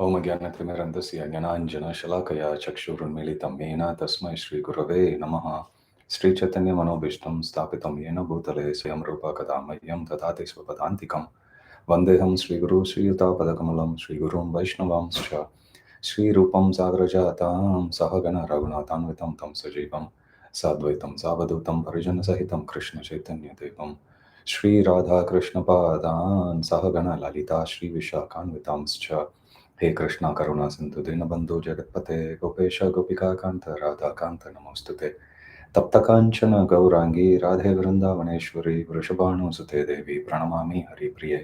ओम ज्ञानतिमिरन्धस्य ज्ञानाञ्जनशलाकया चक्षुरुन्मीलितं येन तस्मै श्रीगुरवे नमः। श्रीचैतन्यमनोभीष्टं स्थापितं येन भूतले स्वयं रूपा कदा मह्यं ददाति स्वपदान्तिकं। वन्देऽहं श्रीगुरु श्रीयुतापदकमलं श्रीगुरुं वैष्णवांश्च श्रीरूपं साग्रजातां सहगण रघुनाथान्वितं तं सजीवं साद्वैतं सावधूतं परिजनसहितं कृष्णचैतन्यदेवं श्रीराधाकृष्णपादान् सहगण ललिता श्रीविशाखान्वितांश्च। हे कृष्णा करुणा सिंधु दीनबंधु जगत्पते गोपेश गोपिका कांत राधा कांत नमोस्तुते तप्त कांचन गौरांगी राधे वृंदावनेश्वरी वृषभानुसुते देवी प्रणमामि हरिप्रिये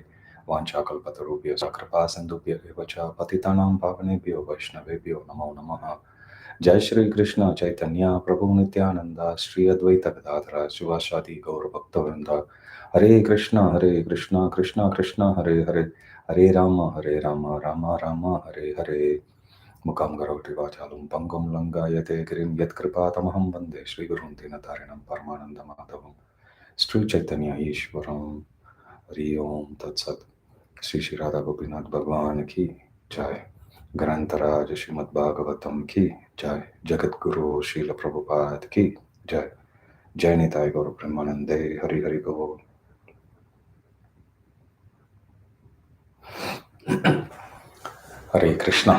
वाञ्छाकल्पतरुभ्यश्च कृपा सिन्धुभ्यः च पतितानां पावनेभ्यो वैष्णवेभ्यो नमो नमः। जय श्री कृष्ण चैतन्य प्रभु नित्यानंद श्री अद्वैत गदाधर शिवासादि गौरभक्तवृंद हरे कृष्ण कृष्ण कृष्ण हरे हरे हरे राम राम राम हरे हरे। मुखं करोति वाचालं पङ्गुं लङ्घयते गिरिं यत्कृपातमहं वन्दे श्रीगुरुं दीनतारिणं परमानन्दमाधवं श्रीचैतन्य ईश्वरं। हरि ओम तत्सत्। श्री श्री राधा गोपीनाथ भगवान की जय। ग्रंथराज श्रीमद् भागवतम की जय। जगत गुरु श्रील प्रभुपाद की जय। जय निताय गौर ब्रह्मानंदे हरि हरि बोल। Hare Krishna.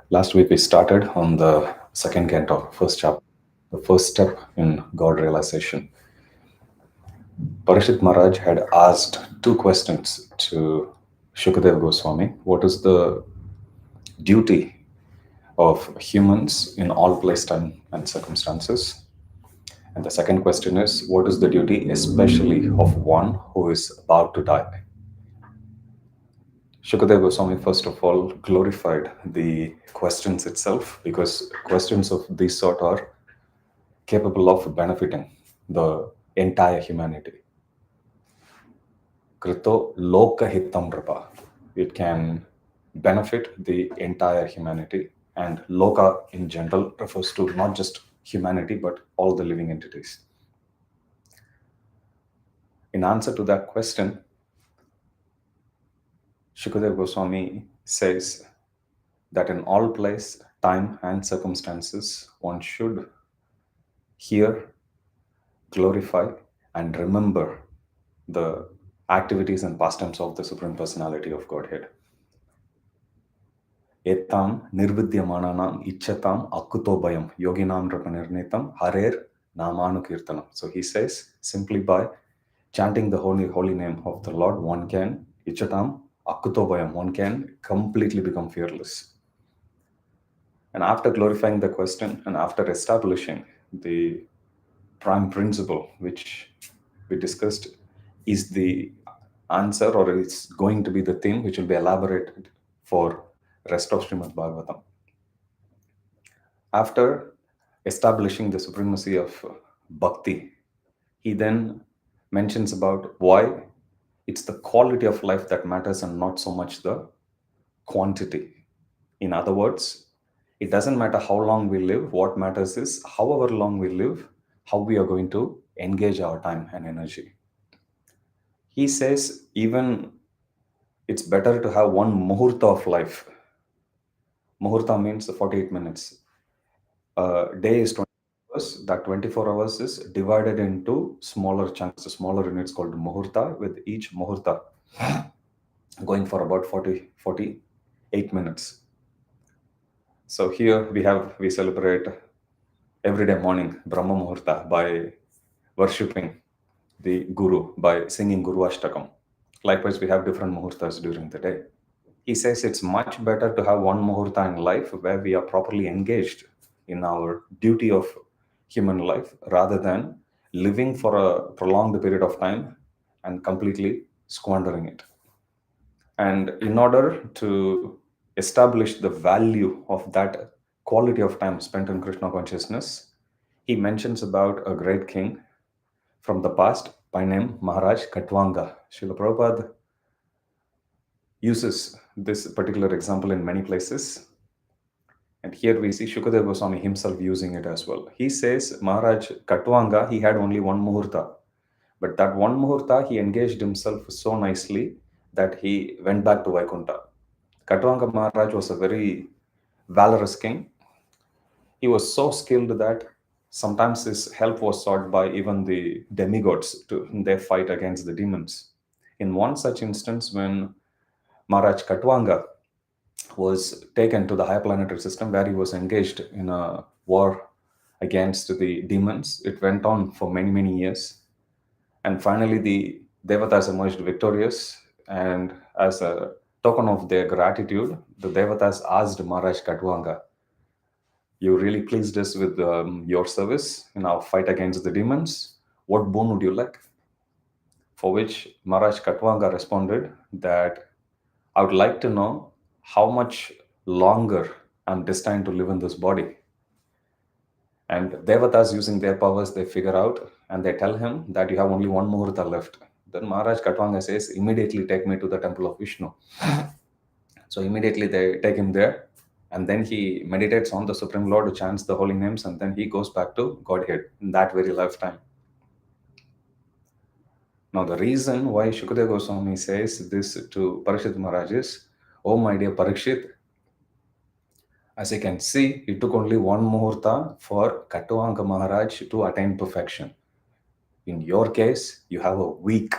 Last week we started on the second canto, first chapter, the first step in God realization. Parishit Maharaj had asked two questions to Shukadeva Goswami. What is the duty of humans in all place, time, and circumstances? And the second question is, what is the duty, especially of one who is about to die? Shukadeva Goswami, first of all, glorified the questions itself because questions of this sort are capable of benefiting the entire humanity. Krito loka hitam rapa. It can benefit the entire humanity, and loka in general refers to not just humanity but all the living entities. In answer to that question, Shukadeva Goswami says that in all place, time, and circumstances, one should hear, glorify, and remember the activities and pastimes of the Supreme Personality of Godhead. Etam nirvidyamananam ichatam akutobhayam yoginam rapanirnitam harer namanukirtanam. So he says, simply by chanting the holy name of the Lord, one can ichatam akutobhayam, one can completely become fearless. And after glorifying the question and after establishing the prime principle, which we discussed, is the answer, or it's going to be the theme which will be elaborated for rest of Srimad Bhagavatam. After establishing the supremacy of bhakti, he then mentions about why it's the quality of life that matters and not so much the quantity. In other words, it doesn't matter how long we live. What matters is however long we live, how we are going to engage our time and energy. He says even it's better to have one muhurta of life. Muhurta means 48 minutes. A day is 24 hours. That 24 hours is divided into smaller chunks, smaller units called muhurta, with each muhurta going for about 48 minutes. So here we celebrate everyday morning Brahma Muhurta by worshipping the Guru, by singing Guru Ashtakam. Likewise, we have different muhurtas during the day. He says it's much better to have one muhurta in life where we are properly engaged in our duty of human life rather than living for a prolonged period of time and completely squandering it. And in order to establish the value of that quality of time spent in Krishna consciousness, he mentions about a great king from the past by name Maharaj Katwanga. Srila Prabhupada uses this particular example in many places. And here we see Shukadeva Goswami himself using it as well. He says Maharaj Katwanga, he had only one muhurta. But that one muhurta, he engaged himself so nicely that he went back to Vaikuntha. Katwanga Maharaj was a very valorous king. He was so skilled that sometimes his help was sought by even the demigods to their fight against the demons. In one such instance, when Maharaj Katwanga was taken to the higher planetary system where he was engaged in a war against the demons. It went on for many, many years. And finally, the Devatas emerged victorious. And as a token of their gratitude, the Devatas asked Maharaj Katwanga, "You really pleased us with your service in our fight against the demons. What boon would you like?" For which Maharaj Katwanga responded that, "I would like to know how much longer I'm destined to live in this body." And Devatas, using their powers, they figure out and they tell him that you have only one Muhurta left. Then Maharaj Katwanga says, "Immediately take me to the temple of Vishnu." So immediately they take him there, and then he meditates on the Supreme Lord, chants the holy names, and then he goes back to Godhead in that very lifetime. Now, the reason why Shukadeva Goswami says this to Parikshit Maharaj is, "Oh, my dear Parikshit, as you can see, it took only one Muhurta for Katwanga Maharaj to attain perfection. In your case, you have a week."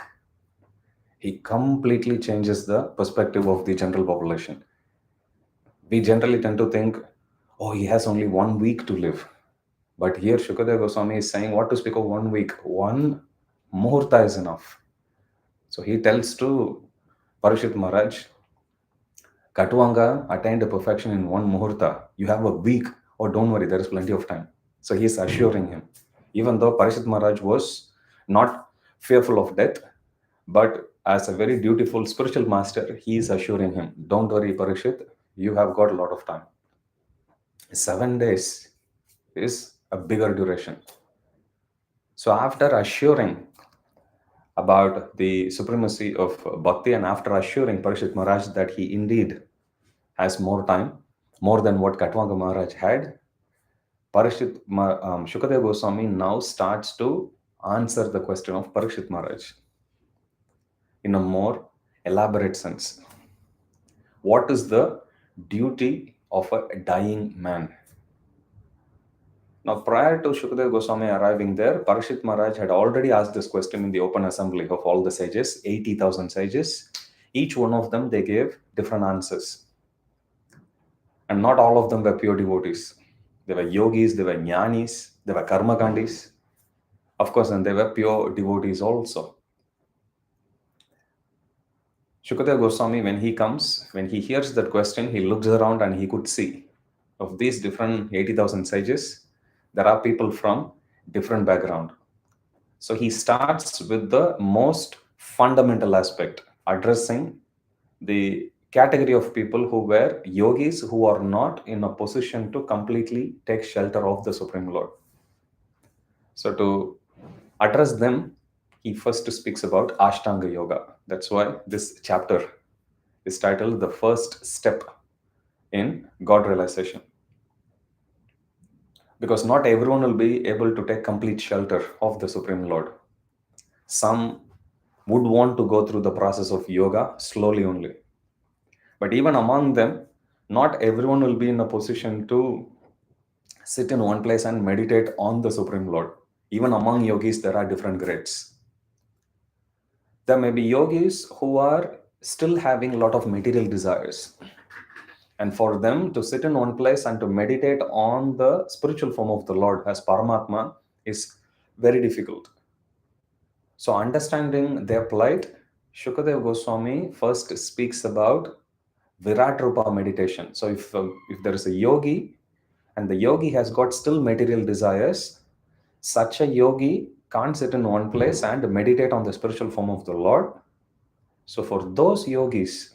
He completely changes the perspective of the general population. We generally tend to think, oh, he has only 1 week to live. But here, Shukadeva Goswami is saying, what to speak of 1 week? One Muhurta is enough. So he tells to Parishit Maharaj, Katwanga attained perfection in one Muhurta. You have a week. Oh, don't worry, there is plenty of time. So he is assuring him. Even though Parishit Maharaj was not fearful of death, but as a very dutiful spiritual master, he is assuring him, don't worry, Parikshit, you have got a lot of time. 7 days is a bigger duration. So after assuring about the supremacy of bhakti and after assuring Parikshit Maharaj that he indeed has more time, more than what Katwanga Maharaj had, Shukadeva Goswami now starts to answer the question of Parikshit Maharaj in a more elaborate sense. What is the duty of a dying man? Now, prior to Shukadeva Goswami arriving there, Parikshit Maharaj had already asked this question in the open assembly of all the sages, 80,000 sages. Each one of them, they gave different answers. And not all of them were pure devotees. They were yogis, they were jnanis, they were karmakandis. Of course, and they were pure devotees also. Shukadeva Goswami, when he comes, when he hears that question, he looks around and he could see of these different 80,000 sages, there are people from different background. So he starts with the most fundamental aspect, addressing the category of people who were yogis who are not in a position to completely take shelter of the Supreme Lord. So to address them, he first speaks about Ashtanga Yoga. That's why this chapter is titled The First Step in God Realization. Because not everyone will be able to take complete shelter of the Supreme Lord. Some would want to go through the process of yoga slowly only. But even among them, not everyone will be in a position to sit in one place and meditate on the Supreme Lord. Even among yogis, there are different grades. There may be yogis who are still having a lot of material desires. And for them to sit in one place and to meditate on the spiritual form of the Lord as Paramatma is very difficult. So understanding their plight, Shukadeva Goswami first speaks about Virat Rupa meditation. So if there is a yogi and the yogi has got still material desires, such a yogi can't sit in one place and meditate on the spiritual form of the Lord. So for those yogis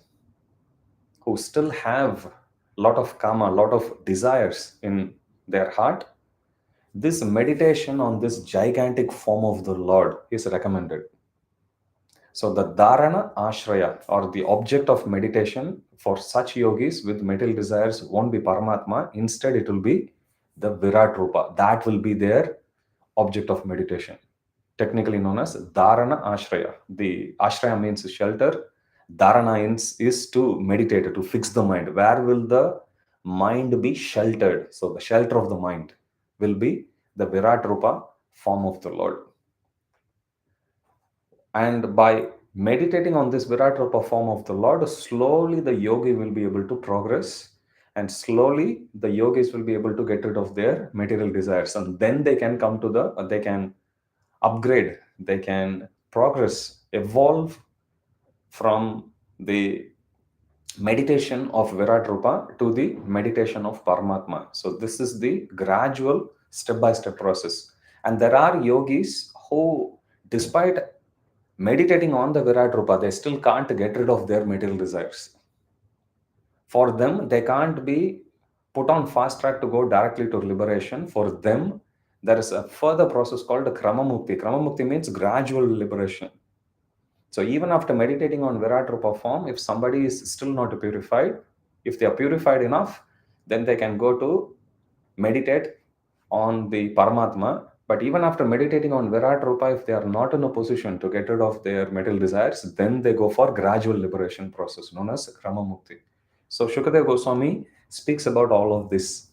who still have a lot of karma, a lot of desires in their heart, this meditation on this gigantic form of the Lord is recommended. So the dharana ashraya, or the object of meditation for such yogis with material desires, won't be Paramatma. Instead, it will be the Virat Rupa. That will be their object of meditation, technically known as dharana ashraya. The ashraya means shelter. Dharana is to meditate, to fix the mind. Where will the mind be sheltered? So the shelter of the mind will be the Virat Rupa form of the Lord. And by meditating on this Virat Rupa form of the Lord, slowly the yogi will be able to progress, and slowly the yogis will be able to get rid of their material desires, and then they can come to they can upgrade, they can progress, evolve from the meditation of Virat Rupa to the meditation of Paramatma. So this is the gradual step-by-step process. And there are yogis who, despite meditating on the Virat Rupa, they still can't get rid of their material desires. For them, they can't be put on fast track to go directly to liberation. For them, there is a further process called Krama Mukti. Krama Mukti means gradual liberation. So even after meditating on Virat Rupa form, if somebody is still not purified, if they are purified enough, then they can go to meditate on the Paramatma. But even after meditating on Virat Rupa, if they are not in a position to get rid of their material desires, then they go for gradual liberation process known as Krama Mukti. So Shukadeva Goswami speaks about all of this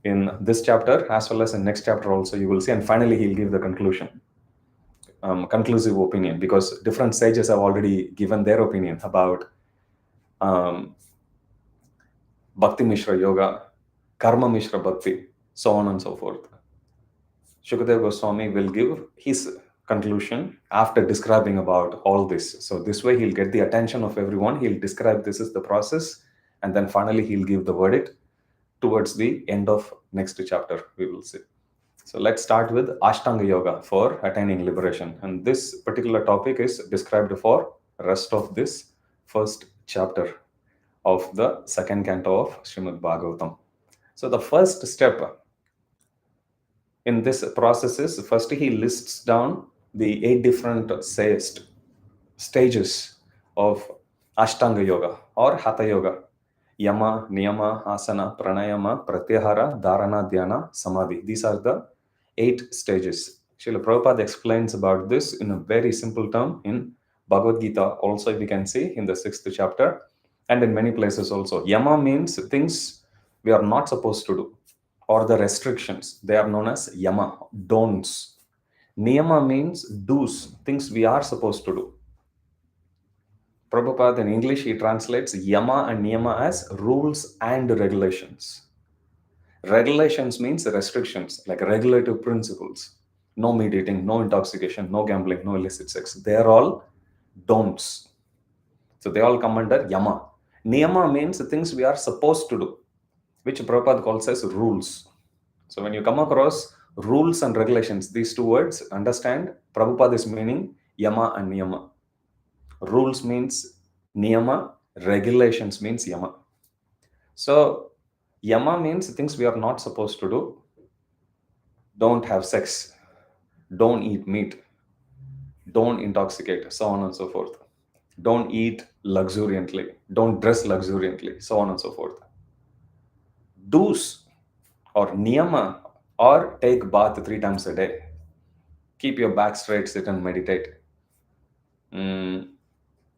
in this chapter as well as in next chapter also, you will see. And finally, he'll give the conclusion. Conclusive opinion, because different sages have already given their opinion about Bhakti Mishra Yoga, Karma Mishra Bhakti, so on and so forth. Shukadeva Goswami will give his conclusion after describing about all this. So this way he'll get the attention of everyone. He'll describe this is the process, and then finally he'll give the verdict towards the end of next chapter, we will see. So let's start with Ashtanga Yoga for attaining liberation. And this particular topic is described for rest of this first chapter of the second canto of Srimad Bhagavatam. So the first step in this process is, first he lists down the 8 different stages of Ashtanga Yoga or Hatha Yoga. Yama, Niyama, Asana, Pranayama, Pratyahara, Dharana, Dhyana, Samadhi. These are the 8 stages. Srila Prabhupada explains about this in a very simple term in Bhagavad Gita. Also, we can see in the 6th chapter and in many places also. Yama means things we are not supposed to do, or the restrictions. They are known as Yama, don'ts. Niyama means do's, things we are supposed to do. Prabhupada in English, he translates Yama and Niyama as rules and regulations. Regulations means restrictions, like regulative principles. No meat eating, no intoxication, no gambling, no illicit sex. They are all don'ts. So they all come under Yama. Niyama means things we are supposed to do, which Prabhupada calls as rules. So when you come across rules and regulations, these two words, understand Prabhupada is meaning Yama and Niyama. Rules means Niyama, regulations means Yama. So Yama means things we are not supposed to do. Don't have sex, don't eat meat, don't intoxicate, so on and so forth. Don't eat luxuriantly, don't dress luxuriantly, so on and so forth. Do's or niyama or take bath 3 times a day. Keep your back straight, sit and meditate.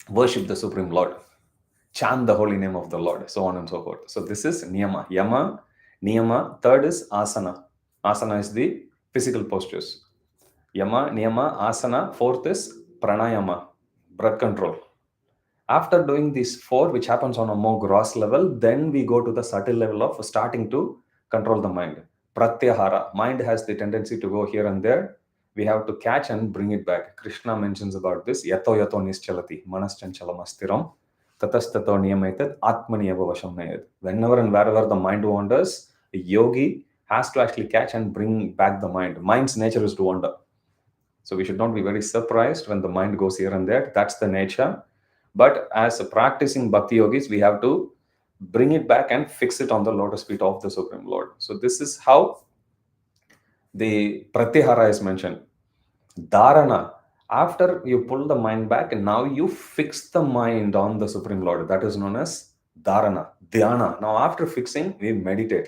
Worship the Supreme Lord. Chant the holy name of the Lord, so on and so forth. So this is niyama. Yama, niyama. Third is asana. Asana is the physical postures. Yama, niyama, asana. Fourth is pranayama, breath control. After doing these 4, which happens on a more gross level, then we go to the subtle level of starting to control the mind. Pratyahara. Mind has the tendency to go here and there. We have to catch and bring it back. Krishna mentions about this. Yato yato nischalati manaschanchalam astiram tatastato niyamaitat atmaniyava vasham nayat. Whenever and wherever the mind wanders, a yogi has to actually catch and bring back the mind. Mind's nature is to wander. So we should not be very surprised when the mind goes here and there. That's the nature. But as a practicing bhakti yogis, we have to bring it back and fix it on the lotus feet of the Supreme Lord. So this is how the pratyahara is mentioned. Dharana. After you pull the mind back, and now you fix the mind on the Supreme Lord. That is known as dharana, dhyana. Now after fixing, we meditate.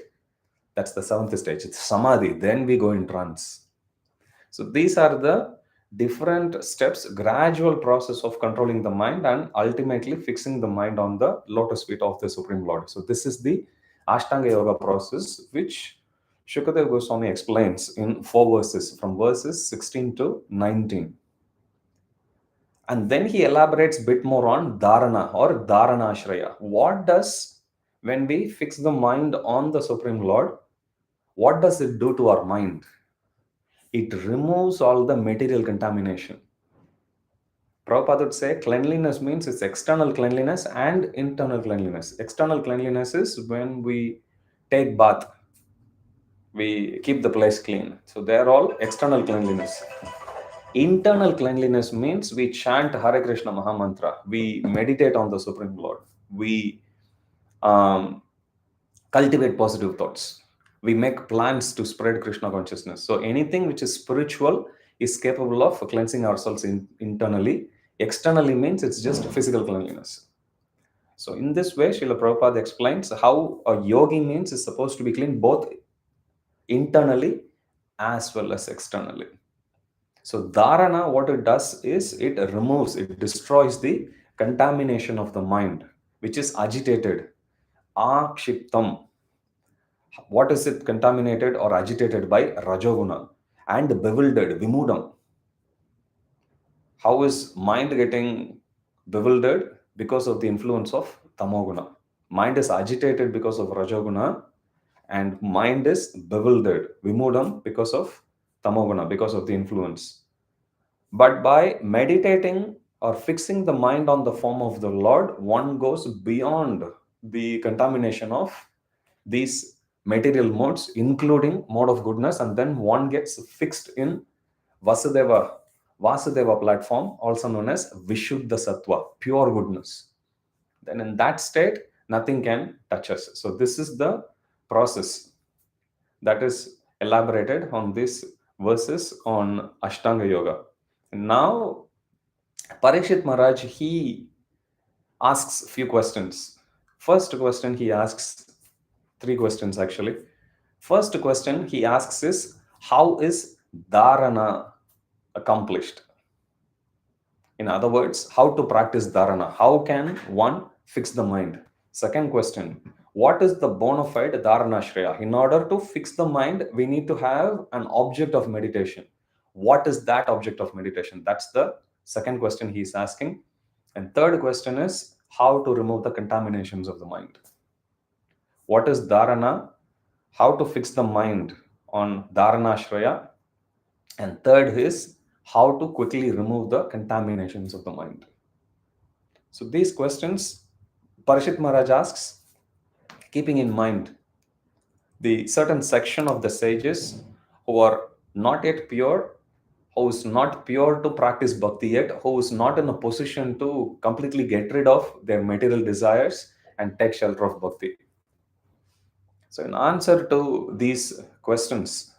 That's the 7th stage. It's samadhi. Then we go in trance. So these are the different steps, gradual process of controlling the mind and ultimately fixing the mind on the lotus feet of the Supreme Lord. So this is the Ashtanga Yoga process, which Shukadeva Goswami explains in 4 verses, from verses 16 to 19. And then he elaborates a bit more on dharana or dharanashraya. What does, when we fix the mind on the Supreme Lord, what does it do to our mind? It removes all the material contamination. Prabhupada would say cleanliness means it's external cleanliness and internal cleanliness. External cleanliness is when we take bath, we keep the place clean. So they are all external cleanliness. Internal cleanliness means we chant Hare Krishna Mahamantra, we meditate on the Supreme Lord, we um, cultivate positive thoughts, we make plans to spread Krishna consciousness. So anything which is spiritual is capable of cleansing ourselves internally. Externally means it's just physical cleanliness. So in this way, Srila Prabhupada explains how a yogi means is supposed to be clean both internally as well as externally. So dharana, what it does is it removes, it destroys the contamination of the mind, which is agitated. Akshiptam. What is it contaminated or agitated by? Rajoguna. And bewildered, vimudam. How is mind getting bewildered? Because of the influence of tamoguna. Mind is agitated because of rajoguna, and mind is bewildered, vimudam, because of tamoguna, because of the influence. But by meditating or fixing the mind on the form of the Lord, one goes beyond the contamination of these material modes, including mode of goodness, and then one gets fixed in Vasudeva platform, also known as Vishuddha Sattva, pure goodness. Then in that state, nothing can touch us. So this is the process that is elaborated on these verses on Ashtanga Yoga. Now, Parikshit Maharaj, he asks a few questions. First question he asks, three questions actually. First question he asks is, how is dharana accomplished? In other words, how to practice dharana? How can one fix the mind? Second question, what is the bona fide dharana shreya? In order to fix the mind, we need to have an object of meditation. What is that object of meditation? That's the second question he's asking. And third question is, how to remove the contaminations of the mind. What is dharana? How to fix the mind on dharana shreya? And third is how to quickly remove the contaminations of the mind. So these questions Parishit Maharaj asks, keeping in mind the certain section of the sages who are not yet pure, who is not pure to practice bhakti yet, who is not in a position to completely get rid of their material desires and take shelter of bhakti. So in answer to these questions,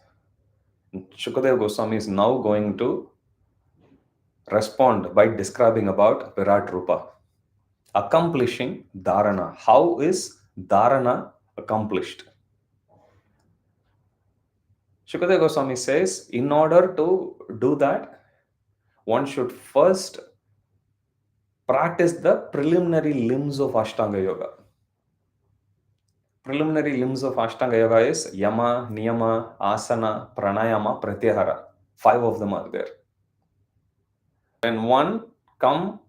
Shukadeva Goswami is now going to respond by describing about Virat Rupa, accomplishing dharana. How is dharana accomplished? Shukadeva Goswami says, in order to do that, one should first practice the preliminary limbs of Ashtanga Yoga. Preliminary limbs of Ashtanga Yoga is Yama, Niyama, Asana, Pranayama, Pratyahara. 5 of them are there. When one come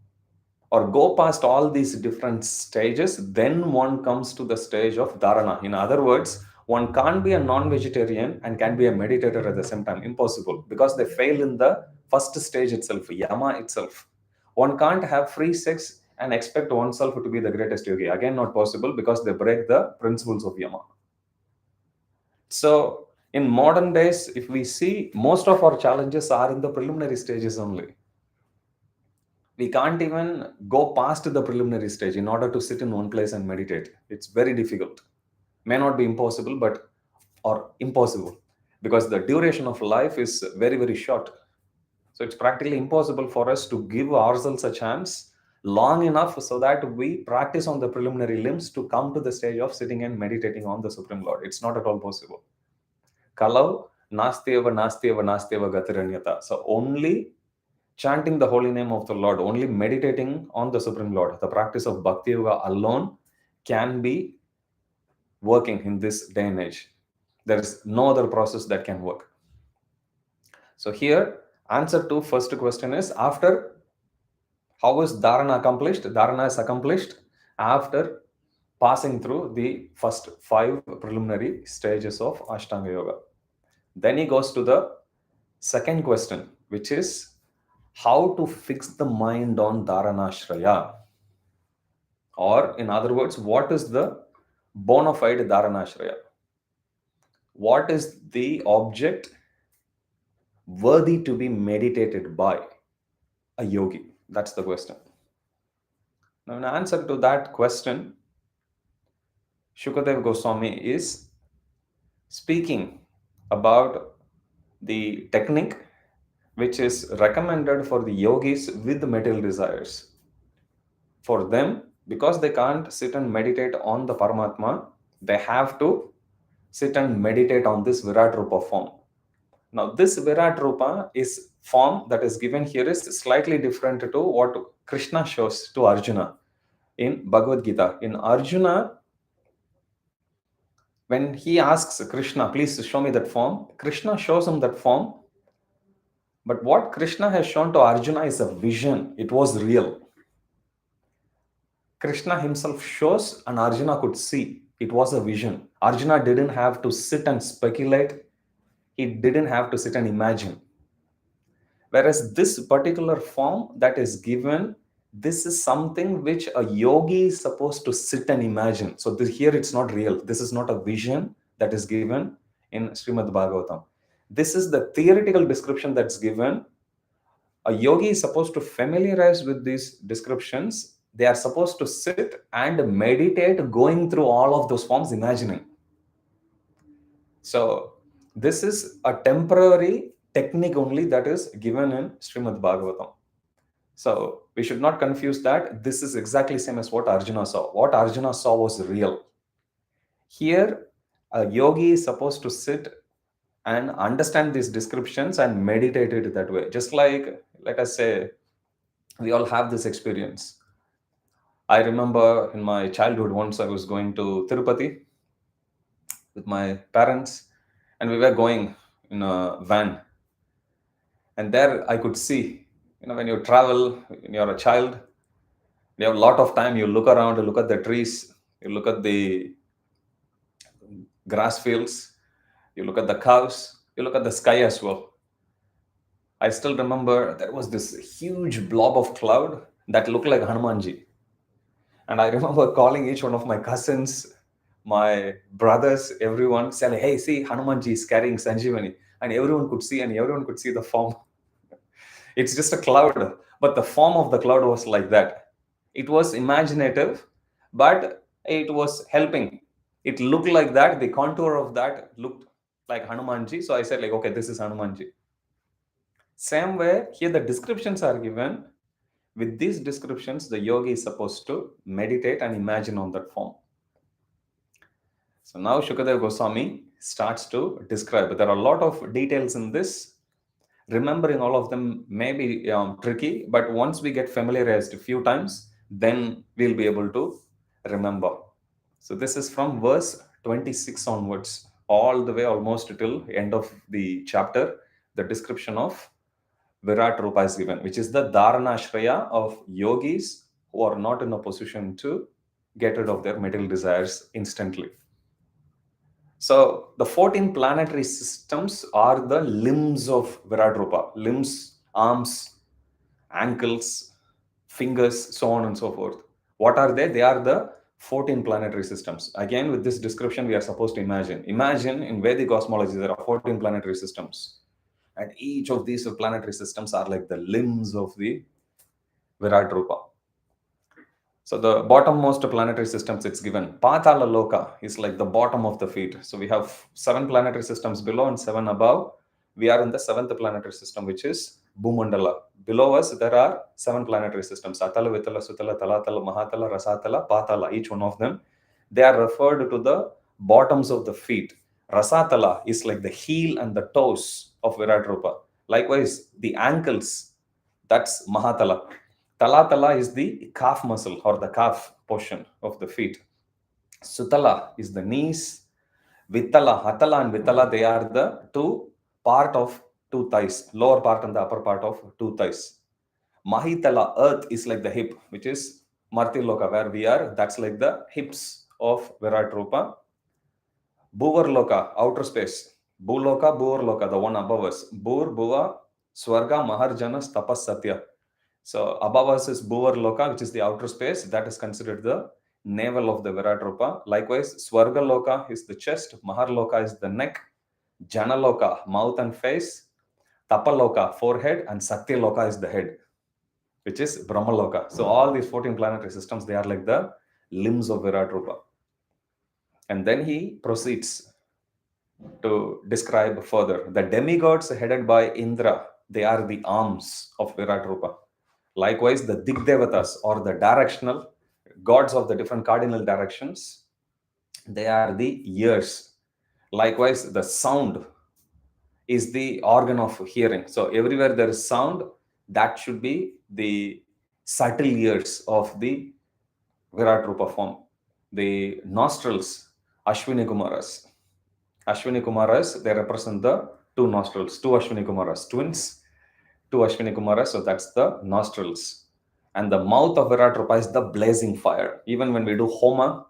or go past all these different stages, then one comes to the stage of dharana. In other words, one can't be a non-vegetarian and can be a meditator at the same time. Impossible, because they fail in the first stage itself, yama itself. One can't have free sex and expect oneself to be the greatest yogi. Again, not possible, because they break the principles of yama. So in modern days, if we see, most of our challenges are in the preliminary stages only. We can't even go past the preliminary stage in order to sit in one place and meditate. It's very difficult. May not be impossible, but or impossible, because the duration of life is very, very short. So it's practically impossible for us to give ourselves a chance long enough so that we practice on the preliminary limbs to come to the stage of sitting and meditating on the Supreme Lord. It's not at all possible. Kalau nastyeva nastyeva nastyeva gatiranyata. So only chanting the holy name of the Lord, only meditating on the Supreme Lord, the practice of Bhakti Yoga alone can be working in this day and age. There is no other process that can work. So here, answer to first question is, after, how is dharana accomplished? Dharana is accomplished after passing through the first 5 preliminary stages of Ashtanga Yoga. Then he goes to the second question, which is how to fix the mind on Dharanashraya. Or, in other words, what is the bona fide Dharanashraya? What is the object worthy to be meditated by a yogi? That's the question. Now, in answer to that question, Shukadev Goswami is speaking about the technique which is recommended for the yogis with material desires. For them, because they can't sit and meditate on the Paramatma, they have to sit and meditate on this Virat Rupa form. Now, this Virat Rupa is form that is given here is slightly different to what Krishna shows to Arjuna in Bhagavad Gita. In Arjuna, when he asks Krishna, please show me that form, Krishna shows him that form. But what Krishna has shown to Arjuna is a vision. It was real. Krishna himself shows and Arjuna could see. It was a vision. Arjuna didn't have to sit and speculate. He didn't have to sit and imagine. Whereas this particular form that is given, this is something which a yogi is supposed to sit and imagine. So here it's not real. This is not a vision that is given in Srimad Bhagavatam. This is the theoretical description that's given. A yogi is supposed to familiarize with these descriptions. They are supposed to sit and meditate, going through all of those forms, imagining. So this is a temporary technique only that is given in Srimad Bhagavatam. So we should not confuse that. This is exactly same as what Arjuna saw. What Arjuna saw was real. Here, a yogi is supposed to sit and understand these descriptions and meditate it that way. Just like, let us say, we all have this experience. I remember in my childhood, once I was going to Tirupati with my parents, and we were going in a van. And there I could see, when you travel, when you're a child, you have a lot of time, you look around, you look at the trees, you look at the grass fields, you look at the cows, you look at the sky as well. I still remember there was this huge blob of cloud that looked like Hanumanji. And I remember calling each one of my cousins, my brothers, everyone, saying, hey, see, Hanumanji is carrying Sanjeevani. And everyone could see, the form. It's just a cloud, but the form of the cloud was like that. It was imaginative, but it was helping. It looked like that. The contour of that looked like Hanumanji. So I said, okay, this is Hanumanji. Same way, here the descriptions are given. With these descriptions, the yogi is supposed to meditate and imagine on that form. So now Shukadev Goswami starts to describe. There are a lot of details in this. Remembering all of them may be tricky, but once we get familiarized a few times, then we'll be able to remember. So this is from verse 26 onwards, all the way almost till end of the chapter. The description of Virat Rupa is given, which is the Dharanashraya of yogis who are not in a position to get rid of their material desires instantly. So the 14 planetary systems are the limbs of Virat Rupa. Limbs, arms, ankles, fingers, so on and so forth. What are they? They are the 14 planetary systems. Again, with this description, we are supposed to imagine. Imagine in Vedic cosmology, there are 14 planetary systems. And each of these planetary systems are like the limbs of the Virat Rupa. So the bottommost planetary systems it's given. Patala Loka is like the bottom of the feet. So we have 7 planetary systems below and 7 above. We are in the 7th planetary system, which is Bhumandala. Below us, there are 7 planetary systems. Atala, Vitala, Sutala, Talatala, Mahatala, Rasatala, Patala. Each one of them. They are referred to the bottoms of the feet. Rasatala is like the heel and the toes of Virat Rupa. Likewise, the ankles, That's Mahatala. Talatala is the calf muscle or the calf portion of the feet. Sutala is the knees. Vitala, Hatala and Vitala, they are the two part of two thighs, lower part and the upper part of two thighs. Mahitala, earth is like the hip, which is Martiloka, where we are. That's like the hips of Virat Rupa. Bhuvarloka, outer space. Bhuloka, Bhuvarloka, the one above us. Bhur, Bhuva, Swarga, Maharjanas, Tapas, Satya. So above us is Bhuvarloka, which is the outer space. That is considered the navel of the Virat Rupa. Likewise, Swargaloka is the chest. Maharloka is the neck. Janaloka, mouth and face. Tapaloka, forehead. And Satyaloka is the head, which is Brahmaloka. So all these 14 planetary systems, they are like the limbs of Virat Rupa. And then he proceeds to describe further. The demigods headed by Indra, they are the arms of Virat Rupa. Likewise, the Digdevatas or the directional gods of the different cardinal directions, they are the ears. Likewise, the sound is the organ of hearing. So everywhere there is sound, that should be the subtle ears of the Virat Rupa form. The nostrils, Ashwini Kumaras. Ashwini Kumaras, they represent the two nostrils, two Ashwini Kumaras, twins, two Ashwini Kumaras, so that's the nostrils. And the mouth of Virat Rupa is the blazing fire. Even when we do Homa,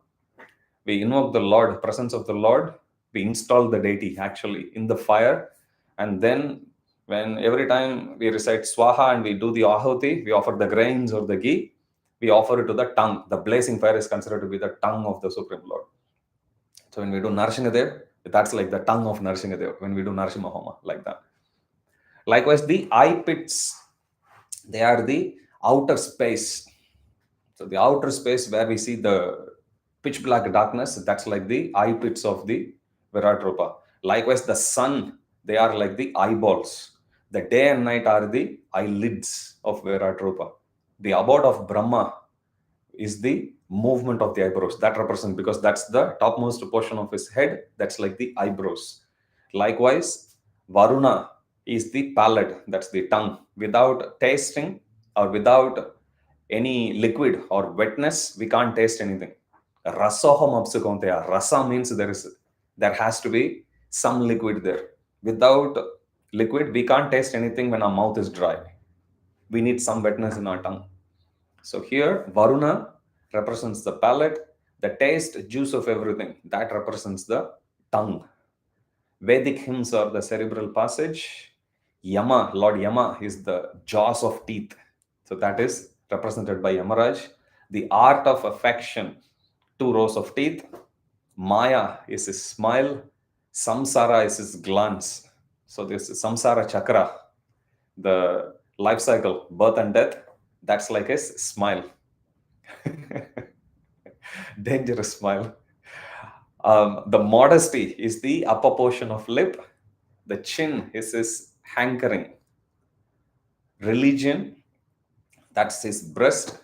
we invoke the Lord, presence of the Lord, we install the deity actually in the fire. And then when every time we recite Swaha and we do the Ahuti, we offer the grains or the ghee, we offer it to the tongue. The blazing fire is considered to be the tongue of the Supreme Lord. So when we do Narshingadev, that's like the tongue of Narshingadev. When we do Narshima Homa, like that. Likewise, the eye pits, they are the outer space. So the outer space where we see the pitch black darkness, that's like the eye pits of the Virat Rupa. Likewise, the sun, they are like the eyeballs. The day and night are the eyelids of Virat Rupa. The abode of Brahma is the movement of the eyebrows. That represents, because that's the topmost portion of his head, that's like the eyebrows. Likewise, Varuna is the palate, that's the tongue. Without tasting or without any liquid or wetness, we can't taste anything. Rasoham apsukonteya. Rasa means there has to be some liquid there. Without liquid, we can't taste anything when our mouth is dry. We need some wetness in our tongue. So here, Varuna represents the palate, the taste, juice of everything. That represents the tongue. Vedic hymns are the cerebral passage. Yama, Lord Yama, is the jaws of teeth. So that is represented by Yamaraj. The art of affection, two rows of teeth. Maya is his smile. Samsara is his glance. So this Samsara chakra, the life cycle, birth and death, that's like his smile. Dangerous smile. The modesty is the upper portion of lip. The chin is his hankering. Religion, that's his breast.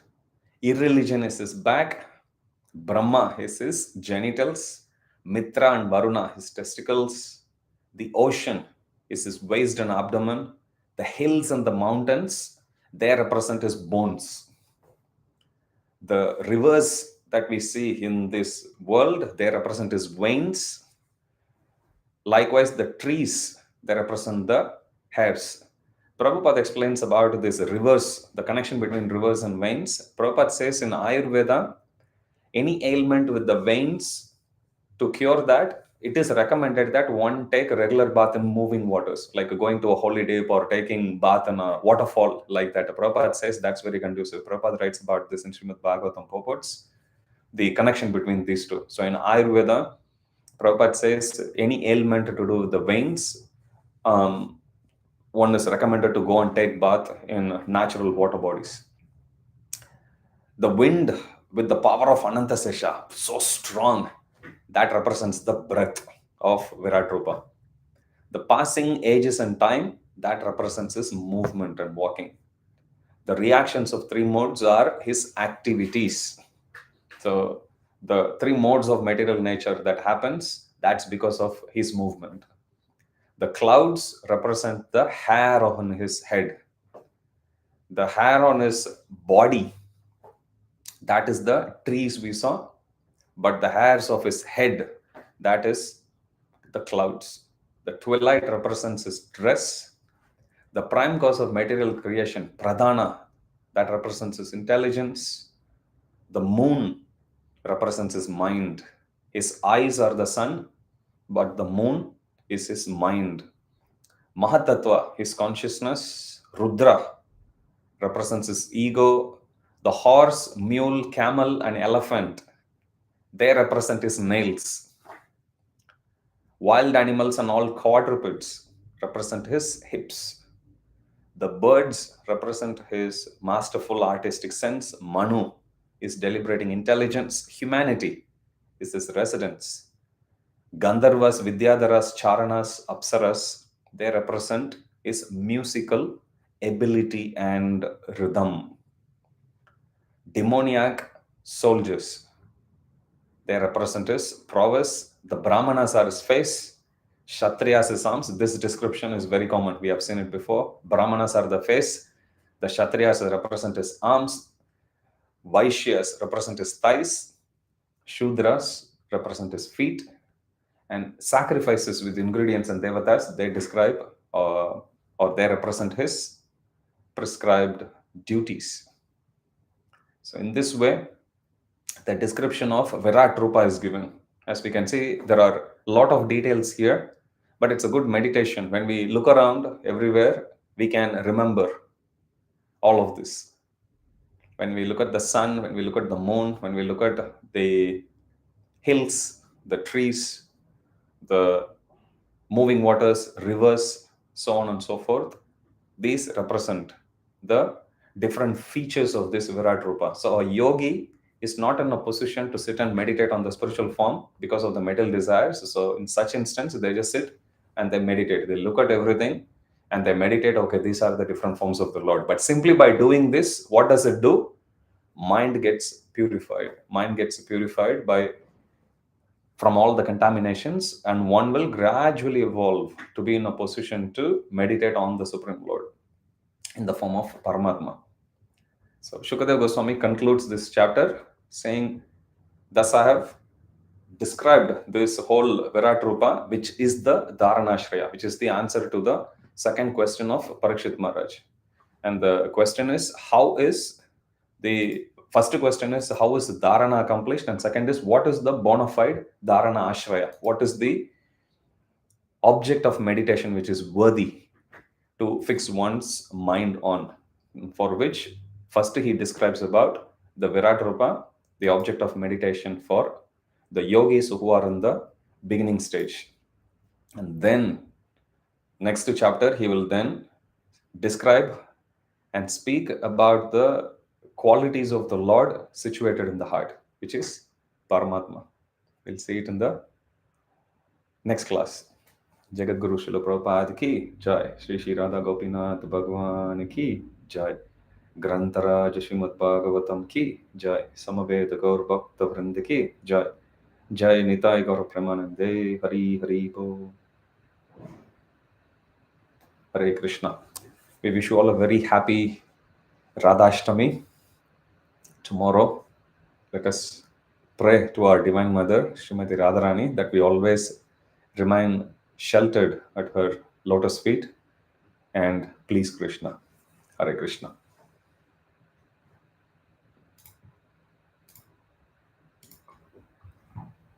Irreligion is his back. Brahma is his genitals. Mitra and Varuna, his testicles. The ocean is his waist and abdomen. The hills and the mountains, they represent his bones. The rivers that we see in this world, they represent his veins. Likewise, the trees, they represent the hairs. Prabhupada explains about this rivers, the connection between rivers and veins. Prabhupada says in Ayurveda, any ailment with the veins, to cure that, it is recommended that one take a regular bath in moving waters, like going to a holy dip or taking bath in a waterfall like that. Prabhupada says that's very conducive. Prabhupada writes about this in Srimad Bhagavatam purports, the connection between these two. So in Ayurveda, Prabhupada says any ailment to do with the veins, one is recommended to go and take bath in natural water bodies. The wind with the power of Anantasesha, so strong, that represents the breath of Virat Rupa. The passing ages and time, that represents his movement and walking. The reactions of three modes are his activities. So the three modes of material nature that happens, that's because of his movement. The clouds represent the hair on his head. The hair on his body, that is the trees we saw, but the hairs of his head, that is the clouds. The twilight represents his dress. The prime cause of material creation, pradhana, that represents his intelligence. The moon represents his mind. His eyes are the sun, but the moon is his mind. Mahatattva, his consciousness. Rudra represents his ego. The horse, mule, camel, and elephant, they represent his nails. Wild animals and all quadrupeds represent his hips. The birds represent his masterful artistic sense. Manu is deliberating intelligence. Humanity is his residence. Gandharvas, Vidyadharas, Charanas, Apsaras, they represent his musical ability and rhythm. Demoniac soldiers, they represent his prowess. The Brahmanas are his face. Kshatriyas his arms. This description is very common. We have seen it before. Brahmanas are the face. The Kshatriyas represent his arms. Vaishyas represent his thighs. Shudras represent his feet. And sacrifices with ingredients and devatas, they describe or they represent his prescribed duties. So in this way, the description of Virat Rupa is given. As we can see, there are a lot of details here, but it's a good meditation. When we look around everywhere, we can remember all of this. When we look at the sun, when we look at the moon, when we look at the hills, the trees, the moving waters, rivers, so on and so forth, these represent the different features of this Virat Rupa. So a yogi is not in a position to sit and meditate on the spiritual form because of the material desires. So in such instance, they just sit and they meditate. They look at everything and they meditate, okay, these are the different forms of the Lord. But simply by doing this, what does it do? Mind gets purified. Mind gets purified from all the contaminations, and one will gradually evolve to be in a position to meditate on the Supreme Lord in the form of Paramatma. So Shukadeva Goswami concludes this chapter saying, thus I have described this whole Virat Rupa, which is the Dharanashraya, which is the answer to the second question of Parikshit Maharaj. And the question is, the first question is, how is Dharana accomplished? And second is, what is the bona fide Dharana Ashraya? What is the object of meditation which is worthy to fix one's mind on? For which, first he describes about the Virat Rupa, the object of meditation for the yogis who are in the beginning stage. And then, next chapter, he will then describe and speak about the qualities of the Lord situated in the heart, which is Paramatma. We'll see it in the next class. Jagat Guru Srila Prabhupada ki jai. Shri Shri Radha Gopinath Bhagwan ki jai. Grantaraj Srimad Bhagavatam ki jai. Samaveda Gaur Bhakta Vrinda ki jai. Jai Nitai Gaur Premanande. Hari Hari Bo. Hare Krishna. We wish you all a very happy Radhashtami. Tomorrow, let us pray to our Divine Mother, Srimati Radharani, that we always remain sheltered at her lotus feet and please Krishna. Hare Krishna.